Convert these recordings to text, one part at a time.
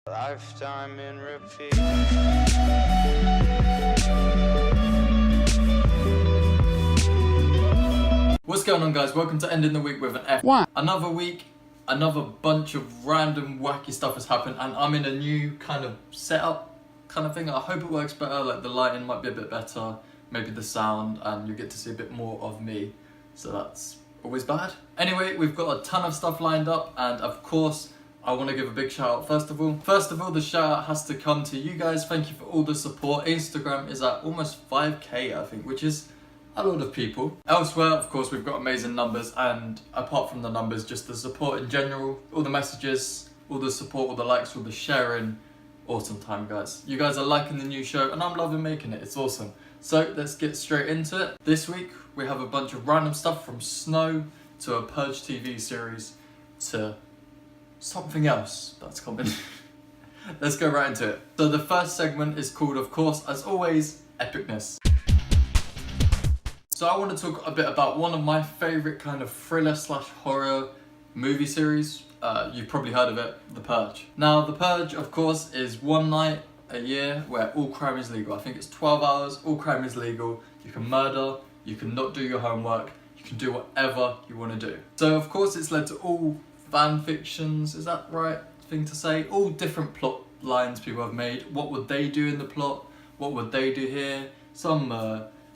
Lifetime in repeat. What's going on, guys? Welcome to Ending the Week with an F. What? Another week, another bunch of random wacky stuff has happened, and I'm in a new kind of setup kind of thing. I hope it works better, like the lighting might be a bit better, maybe the sound, and you get to see a bit more of me, so that's always bad. Anyway, we've got a ton of stuff lined up, and of course I want to give a big shout out first of all. The shout out has to come to you guys. Thank you for all the support. Instagram is at almost 5k I think, which is a lot of people. Elsewhere, of course, we've got amazing numbers, and apart from the numbers, just the support in general, all the messages, all the support, all the likes, all the sharing. Awesome time, guys. You guys are liking the new show and I'm loving making it. It's awesome. So let's get straight into it. This week we have a bunch of random stuff, from Snow to a Purge TV series to something else that's coming. Let's go right into it. So the first segment is called, of course, as always, Epicness. So I want to talk a bit about one of my favourite kind of thriller / horror movie series. You've probably heard of it, The Purge. Now, The Purge, of course, is one night a year where all crime is legal. I think it's 12 hours, all crime is legal. You can murder, you can not do your homework, you can do whatever you want to do. So, of course, it's led to all fan fictions, is that the right thing to say? All different plot lines people have made. What would they do in the plot? What would they do here? Some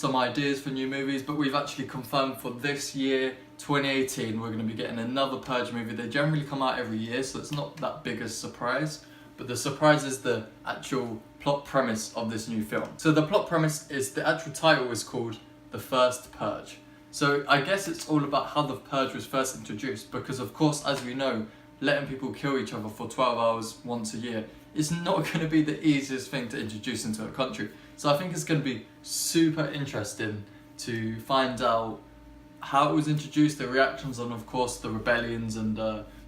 ideas for new movies, but we've actually confirmed for this year, 2018, we're going to be getting another Purge movie. They generally come out every year, so it's not that big a surprise, but the surprise is the actual plot premise of this new film. So the plot premise is, the actual title is called The First Purge. So I guess it's all about how the Purge was first introduced, because of course, as we know, letting people kill each other for 12 hours once a year is not going to be the easiest thing to introduce into a country. So I think it's going to be super interesting to find out how it was introduced, the reactions, and of course the rebellions and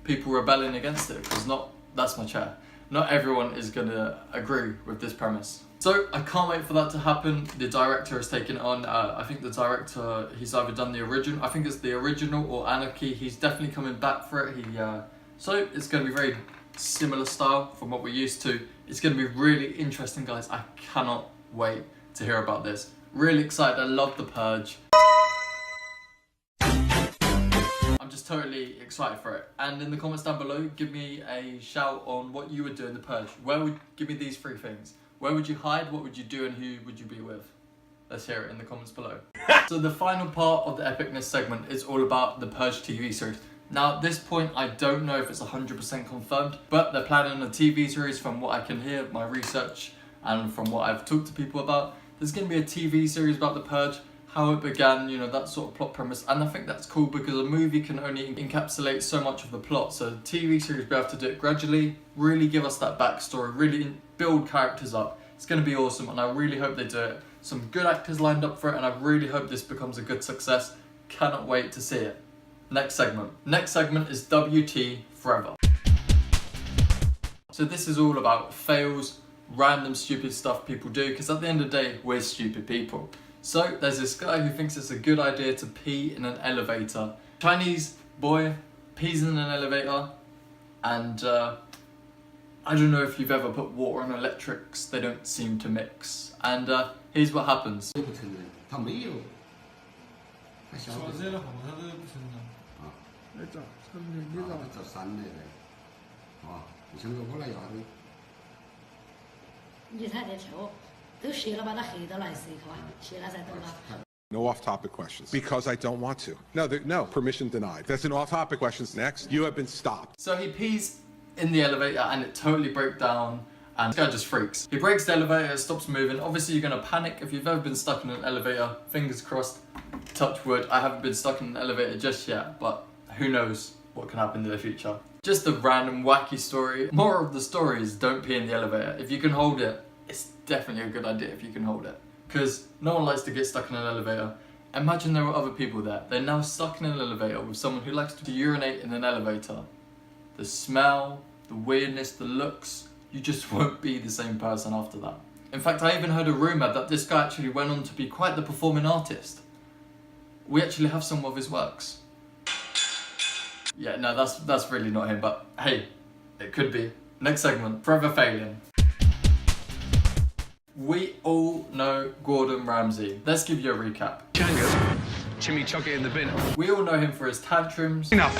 people rebelling against it, because that's my chair. Not everyone is going to agree with this premise. So I can't wait for that to happen. The director has taken it on. I think the director, he's either done the original, I think it's the original, or Anarchy. He's definitely coming back for it. So it's going to be very similar style from what we're used to. It's going to be really interesting, guys. I cannot wait to hear about this. Really excited. I love The Purge. I'm just totally excited for it. And in the comments down below, give me a shout on what you would do in The Purge. Give me these 3 things. Where would you hide, what would you do, and who would you be with? Let's hear it in the comments below. So the final part of the Epicness segment is all about the Purge TV series. Now at this point, I don't know if it's 100% confirmed, but they're planning a TV series from what I can hear, my research, and from what I've talked to people about. There's going to be a TV series about the Purge, how it began, you know, that sort of plot premise. And I think that's cool, because a movie can only encapsulate so much of the plot. So the TV series, we have to do it gradually, really give us that backstory, really build characters up. It's going to be awesome, and I really hope they do it. Some good actors lined up for it, and I really hope this becomes a good success. Cannot wait to see it. Next segment. Next segment is WT Forever. So this is all about fails, random stupid stuff people do, because at the end of the day, we're stupid people. So there's this guy who thinks it's a good idea to pee in an elevator. Chinese boy pees in an elevator, and I don't know if you've ever put water on electrics, they don't seem to mix. And here's what happens. No off-topic questions, because I don't want to. No, permission denied. That's an off-topic questions. Next, you have been stopped. So he pees in the elevator and it totally broke down, and this guy just freaks. He breaks the elevator, it stops moving. Obviously you're gonna panic if you've ever been stuck in an elevator. Fingers crossed, touch wood. I haven't been stuck in an elevator just yet, but who knows what can happen in the future. Just a random wacky story. Moral of the story is, don't pee in the elevator. If you can hold it, it's definitely a good idea if you can hold it, because no one likes to get stuck in an elevator. Imagine there were other people there. They're now stuck in an elevator with someone who likes to urinate in an elevator. The smell, the weirdness, the looks, you just won't be the same person after that. In fact, I even heard a rumour that this guy actually went on to be quite the performing artist. We actually have some of his works. Yeah, no, that's really not him, but hey, it could be. Next segment, forever failing. We all know Gordon Ramsay. Let's give you a recap. Django, Jimmy, chuck it in the bin. We all know him for his tantrums, Enough.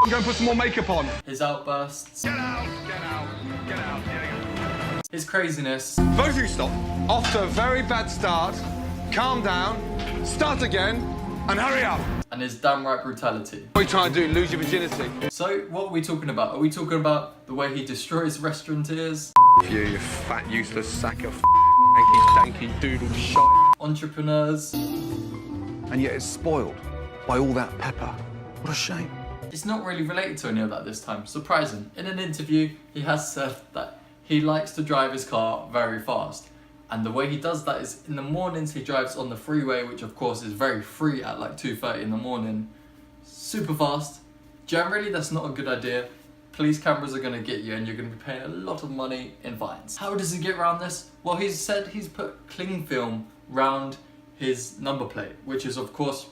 I'm going to put some more makeup on. his outbursts, Get out, get out, get out. Yeah, his craziness, both of you stop. Off to a very bad start. Calm down. Start again. And hurry up. and his damn right brutality. What are you trying to do? Lose your virginity? So, what are we talking about? Are we talking about the way he destroys restaurateurs, You fat, useless sack of danky doodle shite. entrepreneurs? And yet it's spoiled by all that pepper. What a shame. It's not really related to any of that this time. Surprising. In an interview, he has said that he likes to drive his car very fast. And the way he does that is in the mornings he drives on the freeway, which of course is very free at like 2:30 in the morning. Super fast. Generally, that's not a good idea. Police cameras are going to get you and you're going to be paying a lot of money in fines. How does he get around this? Well, he's said he's put cling film round his number plate, which is of course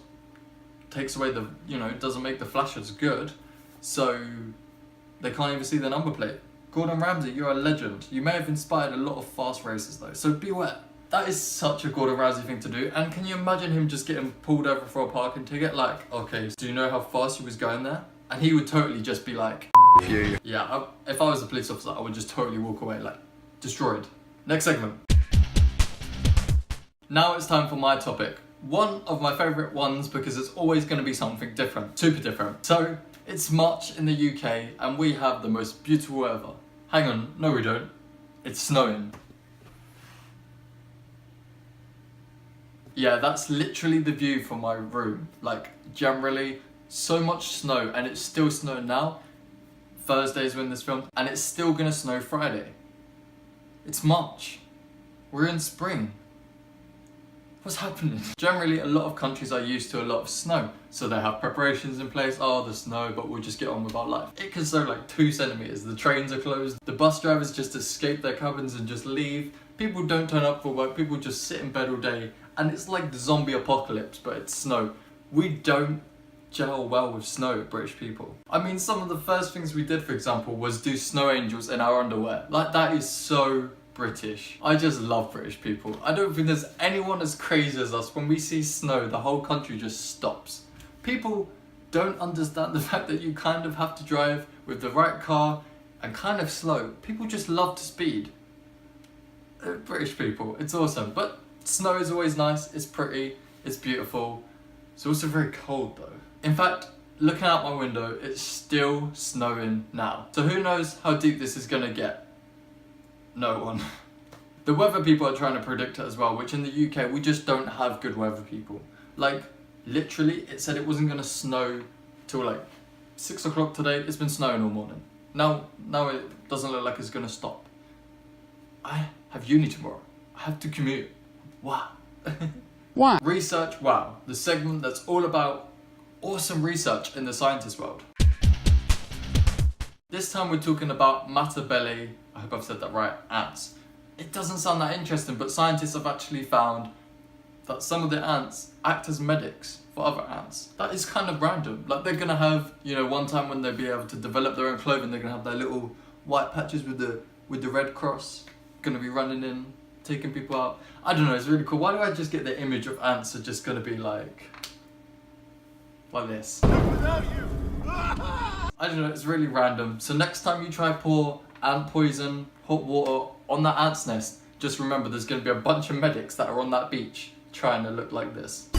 takes away the, doesn't make the flash as good, so they can't even see the number plate. Gordon Ramsay, you're a legend. You may have inspired a lot of fast races though, so beware. That is such a Gordon Ramsay thing to do, and can you imagine him just getting pulled over for a parking ticket? Like, okay, do you know how fast he was going there? And he would totally just be like, You. yeah, if I was a police officer, I would just totally walk away, like, destroyed. Next segment. Now it's time for my topic. One of my favourite ones because it's always going to be something different, super different. So, it's March in the UK and we have the most beautiful weather. Hang on, no we don't. It's snowing. Yeah, that's literally the view from my room. Like, generally, so much snow, and it's still snowing now. Thursday's when this filmed, and it's still gonna snow Friday. It's March. We're in spring. What's happening? Generally, a lot of countries are used to a lot of snow, so they have preparations in place. Oh, the snow, but we'll just get on with our life. It can snow like 2 centimeters. The trains are closed. The bus drivers just escape their cabins and just leave. People don't turn up for work. People just sit in bed all day, and it's like the zombie apocalypse, but it's snow. We don't gel well with snow, British people. I mean, some of the first things we did, for example, was do snow angels in our underwear. Like, that is so British. I just love British people. I don't think there's anyone as crazy as us. When we see snow, the whole country just stops. People don't understand the fact that you kind of have to drive with the right car and kind of slow. People just love to speed. British people, it's awesome. But snow is always nice, it's pretty, it's beautiful. It's also very cold though. In fact, looking out my window, it's still snowing now. So who knows how deep this is gonna get? No one. The weather people are trying to predict it as well, which in the UK, we just don't have good weather people. Like, literally, it said it wasn't gonna snow till like 6 o'clock today. It's been snowing all morning. Now it doesn't look like it's gonna stop. I have uni tomorrow. I have to commute. Wow. Wow. Research Wow, the segment that's all about awesome research in the scientist world. This time we're talking about Matabele, I hope I've said that right, ants. It doesn't sound that interesting, but scientists have actually found that some of the ants act as medics for other ants. That is kind of random. Like, they're gonna have, one time when they'll be able to develop their own clothing, they're gonna have their little white patches with the red cross, gonna be running in, taking people out. I don't know, it's really cool. Why do I just get the image of ants are just gonna be like this? I don't know, it's really random. So next time you try pour ant poison, hot water on that ant's nest, just remember there's gonna be a bunch of medics that are on that beach trying to look like this.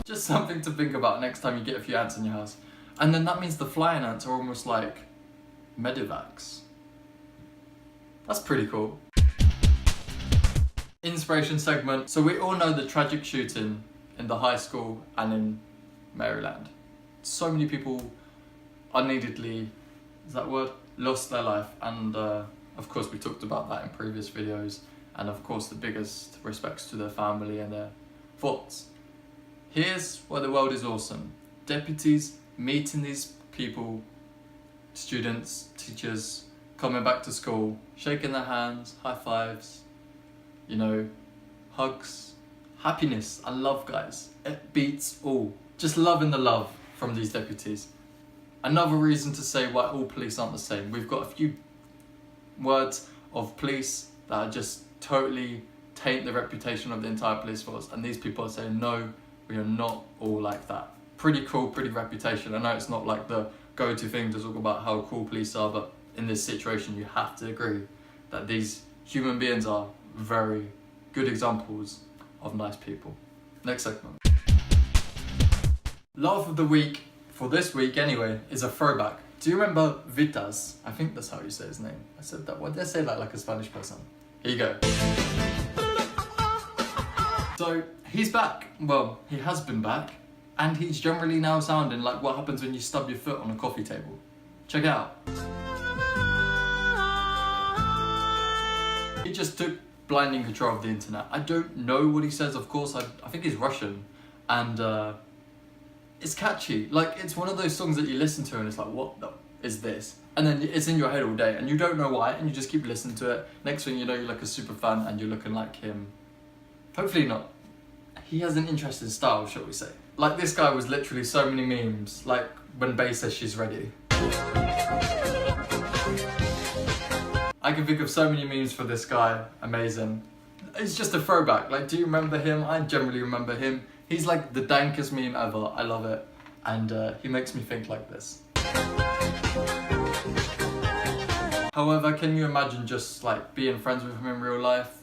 Just something to think about next time you get a few ants in your house. And then that means the flying ants are almost like medivacs. That's pretty cool. Inspiration segment. So we all know the tragic shooting in the high school and in Maryland. So many people unneededly, is that word? Lost their life, and of course we talked about that in previous videos, and of course the biggest respects to their family and their thoughts. Here's where the world is awesome. Deputies meeting these people, students, teachers, coming back to school, shaking their hands, high fives, hugs, happiness and love, guys. It beats all. Just loving the love from these deputies. Another reason to say why all police aren't the same. We've got a few words of police that just totally taint the reputation of the entire police force, and these people are saying no, we are not all like that. Pretty cool, pretty reputation. I know it's not like the go-to thing to talk about how cool police are, but in this situation you have to agree that these human beings are very good examples of nice people. Next segment. Laugh of the week, for this week anyway, is a throwback. Do you remember Vitas? I think that's how you say his name. I said that, why did I say that like a Spanish person? Here you go. So, he's back. Well, he has been back. And he's generally now sounding like what happens when you stub your foot on a coffee table. Check it out. He just took blinding control of the internet. I don't know what he says, of course. I think he's Russian. And it's catchy. Like, it's one of those songs that you listen to and it's like, what the is this? And then it's in your head all day and you don't know why and you just keep listening to it. Next thing you know, you're like a super fan and you're looking like him. Hopefully not. He has an interesting style, shall we say. Like, this guy was literally so many memes, like when Bae says she's ready. I can think of so many memes for this guy, amazing. It's just a throwback, like, do you remember him? I generally remember him. He's like the dankest meme ever, I love it. And he makes me think like this. However, can you imagine just like being friends with him in real life?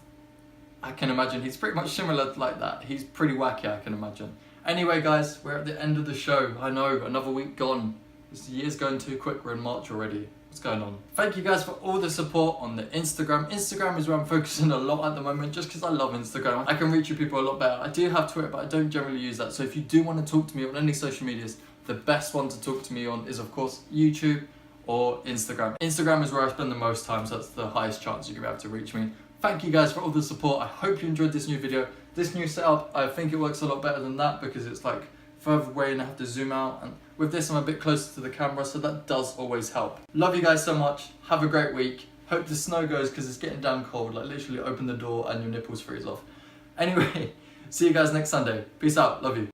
I can imagine he's pretty much similar like that. He's pretty wacky, I can imagine. Anyway guys, we're at the end of the show. I know, another week gone. This year's going too quick, we're in March already. What's going on? Thank you guys for all the support on the Instagram. Instagram is where I'm focusing a lot at the moment just because I love Instagram. I can reach you people a lot better. I do have Twitter, but I don't generally use that. So if you do want to talk to me on any social medias, the best one to talk to me on is of course YouTube or Instagram. Instagram is where I spend the most time, so that's the highest chance you're going to be able to reach me. Thank you guys for all the support. I hope you enjoyed this new video. This new setup, I think it works a lot better than that because it's like further away and I have to zoom out. And with this, I'm a bit closer to the camera, so that does always help. Love you guys so much. Have a great week. Hope the snow goes because it's getting damn cold. Like literally open the door and your nipples freeze off. Anyway, see you guys next Sunday. Peace out. Love you.